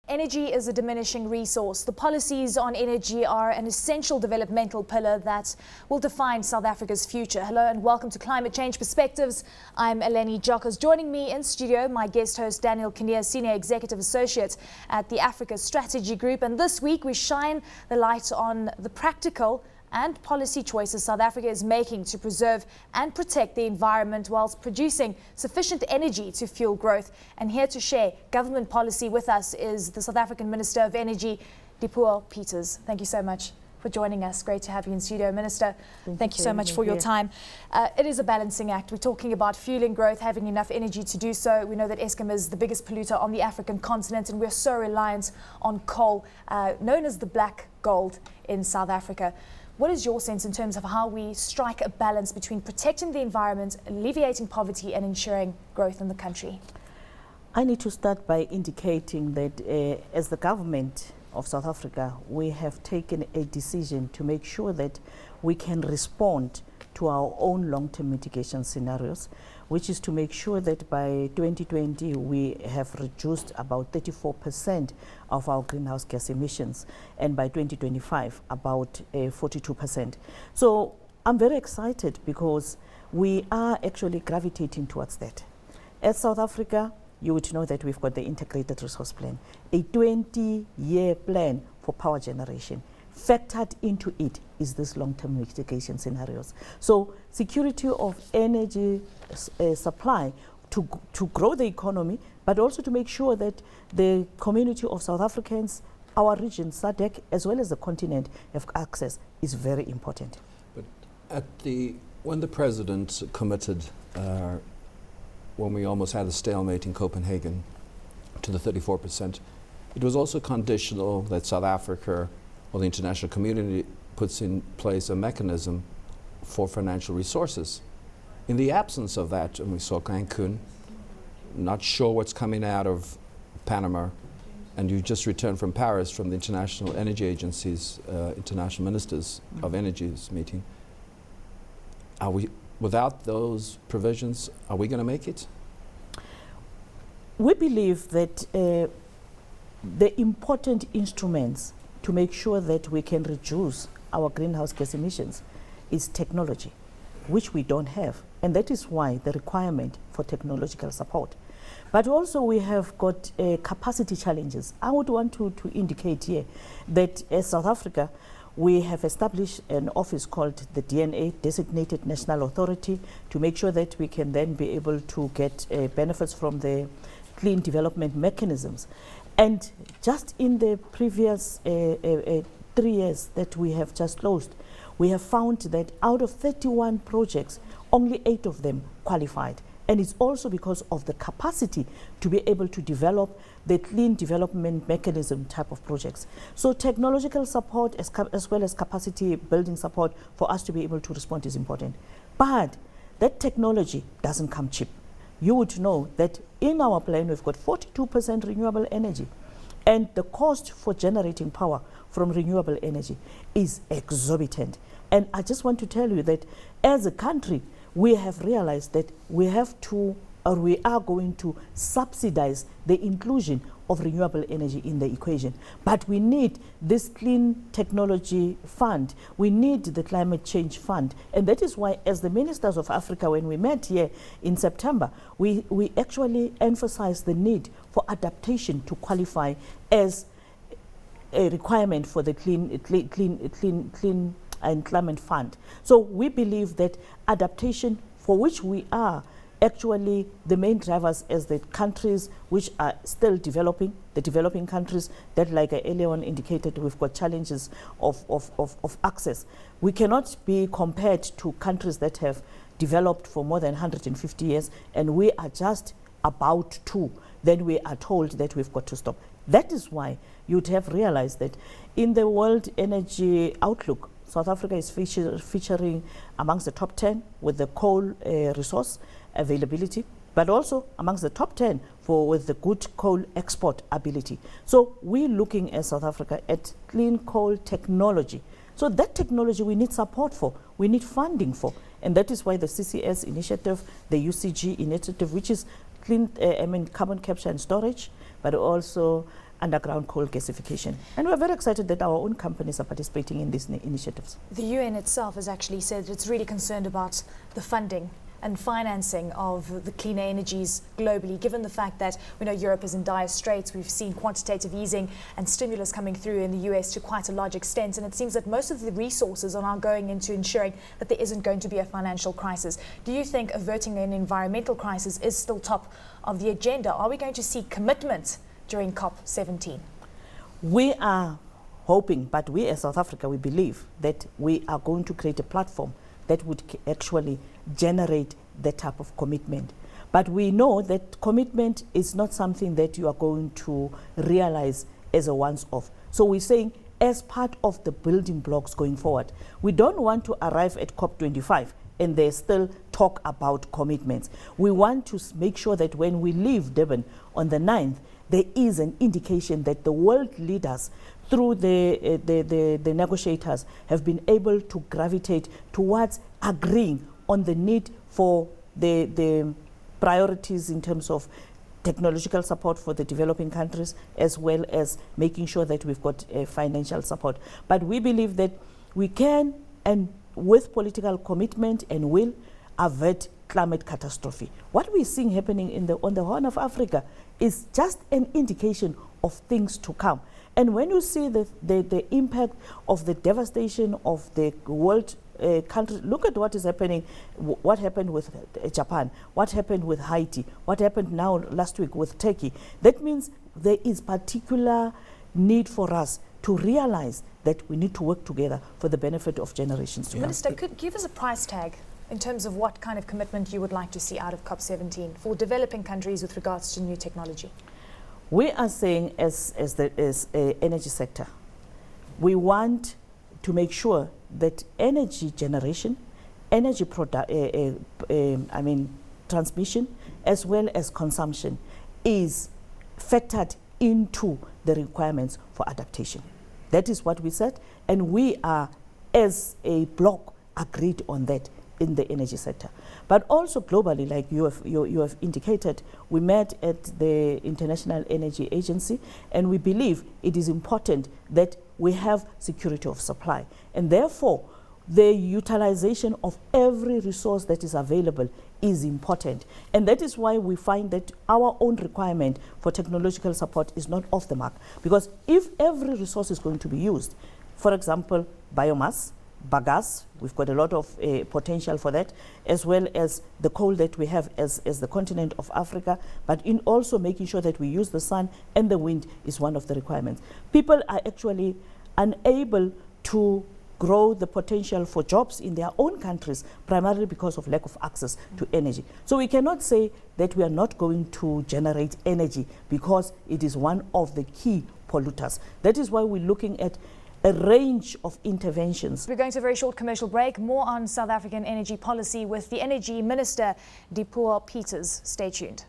Energy is a diminishing resource. The policies on energy are an essential developmental pillar that will define South Africa's future. Hello and welcome to Climate Change Perspectives. I'm Eleni. Giokos. Joining me in studio, my guest host Daniel Kinnear, Senior Executive Associate at the Africa Strategy Group. And this week we shine the light on the practical and policy choices South Africa is making to preserve and protect the environment whilst producing sufficient energy to fuel growth. And here to share government policy with us is the South African Minister of Energy, Dipuo Peters. Thank you so much for joining us. Great to have you in studio, Minister. Thank you so much for your time. It is a balancing act. We're talking about fueling growth, having enough energy to do so. We know that Eskom is the biggest polluter on the African continent, and we're so reliant on coal, known as the black gold in South Africa. What is your sense in terms of how we strike a balance between protecting the environment, alleviating poverty and ensuring growth in the country? I need to start by indicating that as the government of South Africa, we have taken a decision to make sure that we can respond to our own long-term mitigation scenarios, which is to make sure that by 2020 we have reduced about 34% of our greenhouse gas emissions, and by 2025 about 42%. So I'm very excited because we are actually gravitating towards that. As South Africa, you would know that we've got the integrated resource plan, a 20-year plan for power generation. Factored into it is this long-term mitigation scenarios. So security of energy supply to grow the economy, but also to make sure that the community of South Africans, our region, SADC, as well as the continent, have access is very important. But when the President committed, when we almost had a stalemate in Copenhagen, to the 34%, it was also conditional that South Africa or the international community puts in place a mechanism for financial resources. In the absence of that, and we saw Cancun, not sure what's coming out of Panama, and you just returned from Paris from the International Energy Agency's International Ministers of Energy's meeting. Are we, without those provisions, are we going to make it? We believe that the important instruments to make sure that we can reduce our greenhouse gas emissions is technology, which we don't have. And that is why the requirement for technological support. But also we have got capacity challenges. I would want to indicate here that as South Africa, we have established an office called the DNA, Designated National Authority, to make sure that we can then be able to get benefits from the clean development mechanisms. And just in the previous 3 years that we have just closed, we have found that out of 31 projects, only 8 of them qualified. And it's also because of the capacity to be able to develop the clean development mechanism type of projects. So technological support as well as capacity building support for us to be able to respond is important. But that technology doesn't come cheap. You would know that in our plan we've got 42% renewable energy, and the cost for generating power from renewable energy is exorbitant. And I just want to tell you that as a country, we have realized that we have to, or we are going to subsidize the inclusion of renewable energy in the equation. But we need this clean technology fund. We need the climate change fund. And that is why, as the ministers of Africa, when we met here in September, we actually emphasized the need for adaptation to qualify as a requirement for the clean and climate fund. So we believe that adaptation, for which we are actually the main drivers as the countries which are still developing, the developing countries that, like I earlier on indicated, we've got challenges of access. We cannot be compared to countries that have developed for more than 150 years, and we are just about to. Then we are told that we've got to stop. That is why you'd have realized that in the World Energy Outlook, South Africa is featuring amongst the top 10 with the coal resource availability, but also amongst the top 10 with the good coal export ability. So we're looking at South Africa at clean coal technology. So that technology we need support for, we need funding for. And that is why the CCS initiative, the UCG initiative, which is clean, carbon capture and storage, but also underground coal gasification. And we're very excited that our own companies are participating in these initiatives. The UN itself has actually said it's really concerned about the funding and financing of the cleaner energies globally, given the fact that we know Europe is in dire straits. We've seen quantitative easing and stimulus coming through in the US to quite a large extent, and it seems that most of the resources are now going into ensuring that there isn't going to be a financial crisis. Do you think averting an environmental crisis is still top of the agenda? Are we going to see commitment during COP17? We are hoping, but we as South Africa, we believe that we are going to create a platform that would actually generate that type of commitment. But we know that commitment is not something that you are going to realize as a once-off. So we're saying as part of the building blocks going forward, we don't want to arrive at COP25 and there's still talk about commitments. We want to make sure that when we leave Durban on the 9th, there is an indication that the world leaders through the negotiators have been able to gravitate towards agreeing on the need for the priorities in terms of technological support for the developing countries, as well as making sure that we've got financial support. But we believe that we can, and with political commitment and will, avert climate catastrophe. What we're seeing happening on the Horn of Africa is just an indication of things to come. And when you see the impact of the devastation of the world countries, look at what is happening, what happened with Japan, what happened with Haiti, what happened now last week with Turkey. That means there is particular need for us to realize that we need to work together for the benefit of generations to come. Minister, could you give us a price tag in terms of what kind of commitment you would like to see out of COP17 for developing countries with regards to new technology? We are saying as a energy sector, we want to make sure that energy generation, energy transmission, as well as consumption is factored into the requirements for adaptation. That is what we said, and we are, as a bloc, agreed on that in the energy sector. But also globally, like you have indicated, we met at the International Energy Agency, and we believe it is important that we have security of supply. And therefore, the utilization of every resource that is available is important. And that is why we find that our own requirement for technological support is not off the mark. Because if every resource is going to be used, for example, biomass, bagasse, we've got a lot of potential for that, as well as the coal that we have as the continent of Africa, but in also making sure that we use the sun and the wind is one of the requirements. People are actually unable to grow the potential for jobs in their own countries, primarily because of lack of access to energy. So we cannot say that we are not going to generate energy because it is one of the key polluters. That is why we're looking at a range of interventions. We're going to a very short commercial break. More on South African energy policy with the Energy Minister, Dipuo Peters. Stay tuned.